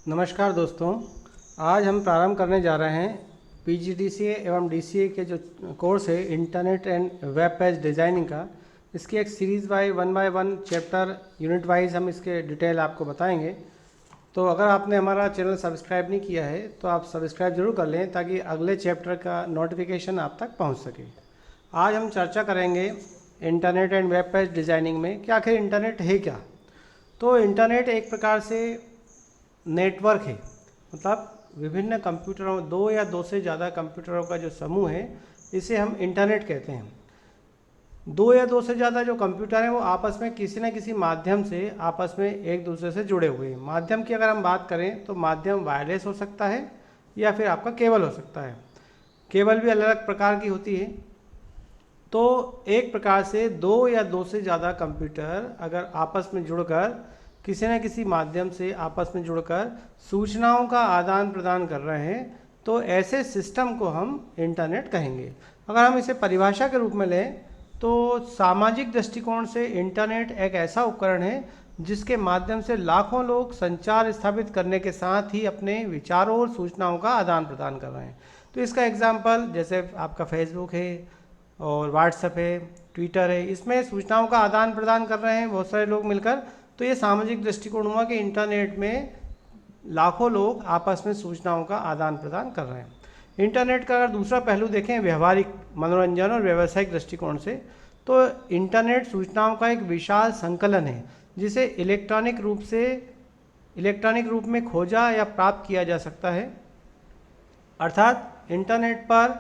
नमस्कार दोस्तों, आज हम प्रारंभ करने जा रहे हैं पीजीडीसीए एवं डीसीए के जो कोर्स है internet and web page designing का। इसकी एक series one by one chapter unit wise हम इसके डिटेल आपको बताएंगे। तो अगर आपने हमारा चैनल सब्सक्राइब नहीं किया है तो आप सब्सक्राइब जरूर कर लें ताकि अगले चैप्टर का नोटिफिकेशन आप तक पहुंच सके। आज हम चर्चा करेंगे internet and web page designing में कि आखिर इंटरनेट है क्या। तो इंटरनेट एक प्रकार से नेटवर्क है, मतलब विभिन्न कंप्यूटरों, दो या दो से ज़्यादा कंप्यूटरों का जो समूह है इसे हम इंटरनेट कहते हैं। दो या दो से ज़्यादा जो कंप्यूटर हैं वो आपस में किसी न किसी माध्यम से आपस में एक दूसरे से जुड़े हुए हैं। माध्यम की अगर हम बात करें तो माध्यम वायरलेस हो सकता है या फिर आपका केबल हो सकता है। केबल भी अलग अलग प्रकार की होती है। तो एक प्रकार से दो या दो से ज़्यादा कंप्यूटर अगर आपस में जुड़कर किसी न किसी माध्यम से आपस में जुड़कर सूचनाओं का आदान प्रदान कर रहे हैं तो ऐसे सिस्टम को हम इंटरनेट कहेंगे। अगर हम इसे परिभाषा के रूप में लें तो सामाजिक दृष्टिकोण से इंटरनेट एक ऐसा उपकरण है जिसके माध्यम से लाखों लोग संचार स्थापित करने के साथ ही अपने विचारों और सूचनाओं का आदान प्रदान कर रहे हैं। तो इसका एग्जाम्पल जैसे आपका फेसबुक है और व्हाट्सएप है, ट्विटर है, इसमें सूचनाओं का आदान प्रदान कर रहे हैं बहुत सारे लोग मिलकर। तो ये सामाजिक दृष्टिकोण हुआ कि इंटरनेट में लाखों लोग आपस में सूचनाओं का आदान प्रदान कर रहे हैं। इंटरनेट का अगर दूसरा पहलू देखें व्यवहारिक, मनोरंजन और व्यावसायिक दृष्टिकोण से, तो इंटरनेट सूचनाओं का एक विशाल संकलन है जिसे इलेक्ट्रॉनिक रूप में खोजा या प्राप्त किया जा सकता है। अर्थात इंटरनेट पर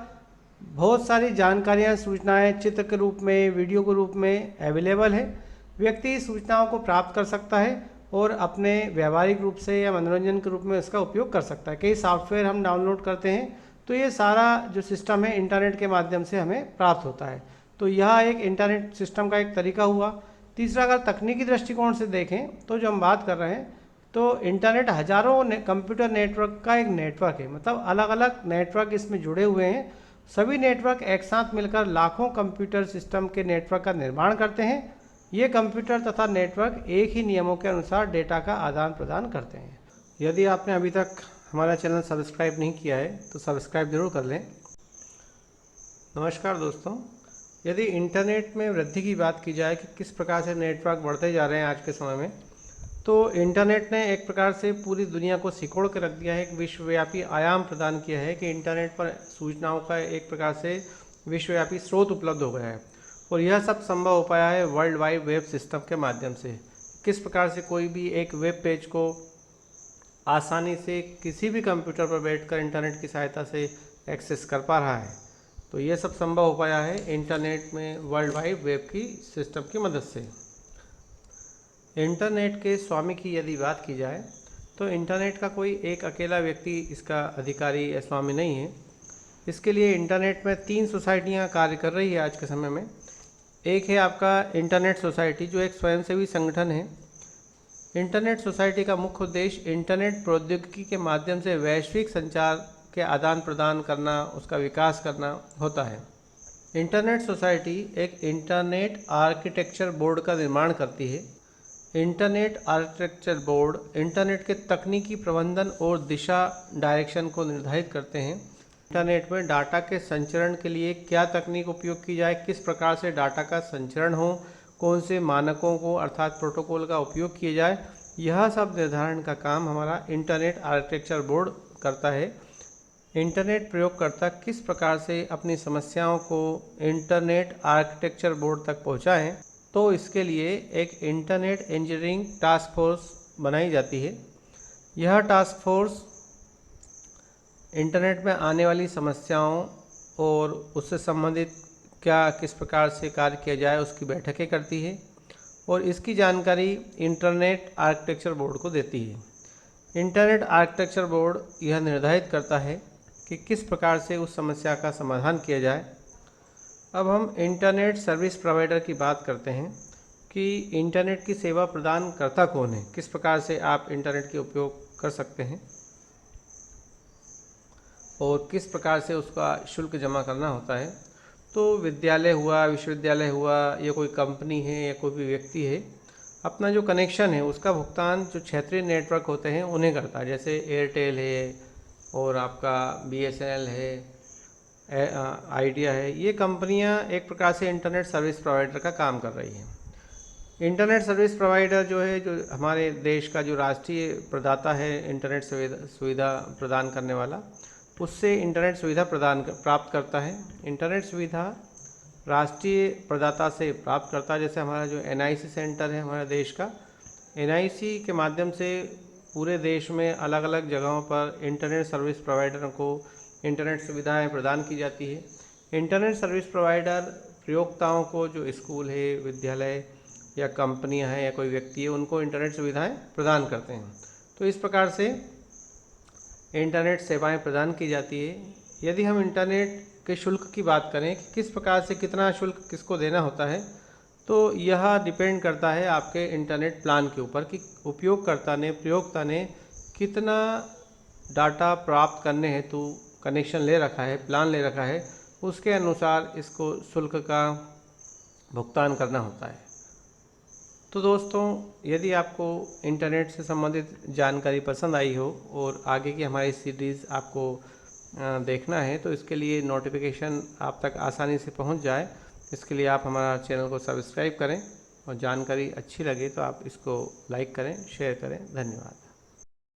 बहुत सारी जानकारियाँ, सूचनाएं चित्र के रूप में, वीडियो के रूप में अवेलेबल है। व्यक्ति सूचनाओं को प्राप्त कर सकता है और अपने व्यावहारिक रूप से या मनोरंजन के रूप में इसका उपयोग कर सकता है। कई सॉफ्टवेयर हम डाउनलोड करते हैं तो ये सारा जो सिस्टम है इंटरनेट के माध्यम से हमें प्राप्त होता है। तो यह एक इंटरनेट सिस्टम का एक तरीका हुआ। तीसरा, अगर तकनीकी दृष्टिकोण से देखें तो जो हम बात कर रहे हैं तो इंटरनेट हजारों कंप्यूटर नेटवर्क का एक नेटवर्क है, मतलब अलग अलग नेटवर्क इसमें जुड़े हुए हैं। सभी नेटवर्क एक साथ मिलकर लाखों कंप्यूटर सिस्टम के नेटवर्क का निर्माण करते हैं। ये कंप्यूटर तथा नेटवर्क एक ही नियमों के अनुसार डेटा का आदान प्रदान करते हैं। यदि आपने अभी तक हमारा चैनल सब्सक्राइब नहीं किया है तो सब्सक्राइब जरूर कर लें। नमस्कार दोस्तों, यदि इंटरनेट में वृद्धि की बात की जाए कि किस प्रकार से नेटवर्क बढ़ते जा रहे हैं आज के समय में, तो इंटरनेट ने एक प्रकार से पूरी दुनिया को सिकोड़ के रख दिया है। एक विश्वव्यापी आयाम प्रदान किया है कि इंटरनेट पर सूचनाओं का एक प्रकार से विश्वव्यापी स्रोत उपलब्ध हो गया है और यह सब संभव हो पाया है वर्ल्ड वाइड वेब सिस्टम के माध्यम से। किस प्रकार से कोई भी एक वेब पेज को आसानी से किसी भी कंप्यूटर पर बैठकर इंटरनेट की सहायता से एक्सेस कर पा रहा है, तो ये सब संभव हो पाया है इंटरनेट में वर्ल्ड वाइड वेब की सिस्टम की मदद से। इंटरनेट के स्वामी की यदि बात की जाए तो इंटरनेट का कोई एक अकेला व्यक्ति इसका अधिकारी या स्वामी नहीं है। इसके लिए इंटरनेट में 3 सोसाइटियाँ कार्य कर रही है आज के समय में। एक है आपका इंटरनेट सोसाइटी, जो एक स्वयंसेवी संगठन है। इंटरनेट सोसाइटी का मुख्य उद्देश्य इंटरनेट प्रौद्योगिकी के माध्यम से वैश्विक संचार के आदान प्रदान करना, उसका विकास करना होता है। इंटरनेट सोसाइटी एक इंटरनेट आर्किटेक्चर बोर्ड का निर्माण करती है। इंटरनेट आर्किटेक्चर बोर्ड इंटरनेट के तकनीकी प्रबंधन और दिशा डायरेक्शन को निर्धारित करते हैं। इंटरनेट में डाटा के संचरण के लिए क्या तकनीक उपयोग की जाए, किस प्रकार से डाटा का संचरण हो, कौन से मानकों को अर्थात प्रोटोकॉल का उपयोग किया जाए, यह सब निर्धारण का काम हमारा इंटरनेट आर्किटेक्चर बोर्ड करता है। इंटरनेट प्रयोगकर्ता किस प्रकार से अपनी समस्याओं को इंटरनेट आर्किटेक्चर बोर्ड तक पहुंचाएं, तो इसके लिए एक इंटरनेट इंजीनियरिंग टास्क फोर्स बनाई जाती है। यह टास्क फोर्स इंटरनेट में आने वाली समस्याओं और उससे संबंधित क्या किस प्रकार से कार्य किया जाए उसकी बैठकें करती है और इसकी जानकारी इंटरनेट आर्किटेक्चर बोर्ड को देती है। इंटरनेट आर्किटेक्चर बोर्ड यह निर्धारित करता है कि किस प्रकार से उस समस्या का समाधान किया जाए। अब हम इंटरनेट सर्विस प्रोवाइडर की बात करते हैं कि इंटरनेट की सेवा प्रदान करता कौन है, किस प्रकार से आप इंटरनेट के उपयोग कर सकते हैं और किस प्रकार से उसका शुल्क जमा करना होता है। तो विद्यालय हुआ, विश्वविद्यालय हुआ, या कोई कंपनी है या कोई भी व्यक्ति है, अपना जो कनेक्शन है उसका भुगतान जो क्षेत्रीय नेटवर्क होते हैं उन्हें करता है, जैसे एयरटेल है और आपका BSNL है, आइडिया है। ये कंपनियां एक प्रकार से इंटरनेट सर्विस प्रोवाइडर का काम कर रही हैं। इंटरनेट सर्विस प्रोवाइडर जो है, जो हमारे देश का जो राष्ट्रीय प्रदाता है इंटरनेट सुविधा प्रदान करने वाला, उससे इंटरनेट सुविधा प्राप्त करता है। इंटरनेट सुविधा राष्ट्रीय प्रदाता से प्राप्त करता है। जैसे हमारा जो NIC सेंटर है हमारे देश का, NIC के माध्यम से पूरे देश में अलग अलग जगहों पर इंटरनेट सर्विस प्रोवाइडरों को इंटरनेट सुविधाएं प्रदान की जाती है। इंटरनेट सर्विस प्रोवाइडर प्रयोक्ताओं को, जो स्कूल है, विद्यालय या कंपनियां हैं या कोई व्यक्ति है, उनको इंटरनेट सुविधाएं प्रदान करते हैं। तो इस प्रकार से इंटरनेट सेवाएं प्रदान की जाती है। यदि हम इंटरनेट के शुल्क की बात करें कि किस प्रकार से कितना शुल्क किसको देना होता है, तो यह डिपेंड करता है आपके इंटरनेट प्लान के ऊपर कि प्रयोक्ता ने कितना डाटा प्राप्त करने हेतु कनेक्शन ले रखा है, प्लान ले रखा है, उसके अनुसार इसको शुल्क का भुगतान करना होता है। तो दोस्तों, यदि आपको इंटरनेट से संबंधित जानकारी पसंद आई हो और आगे की हमारी सीरीज़ आपको देखना है, तो इसके लिए नोटिफिकेशन आप तक आसानी से पहुंच जाए, इसके लिए आप हमारा चैनल को सब्सक्राइब करें और जानकारी अच्छी लगे तो आप इसको लाइक करें, शेयर करें। धन्यवाद।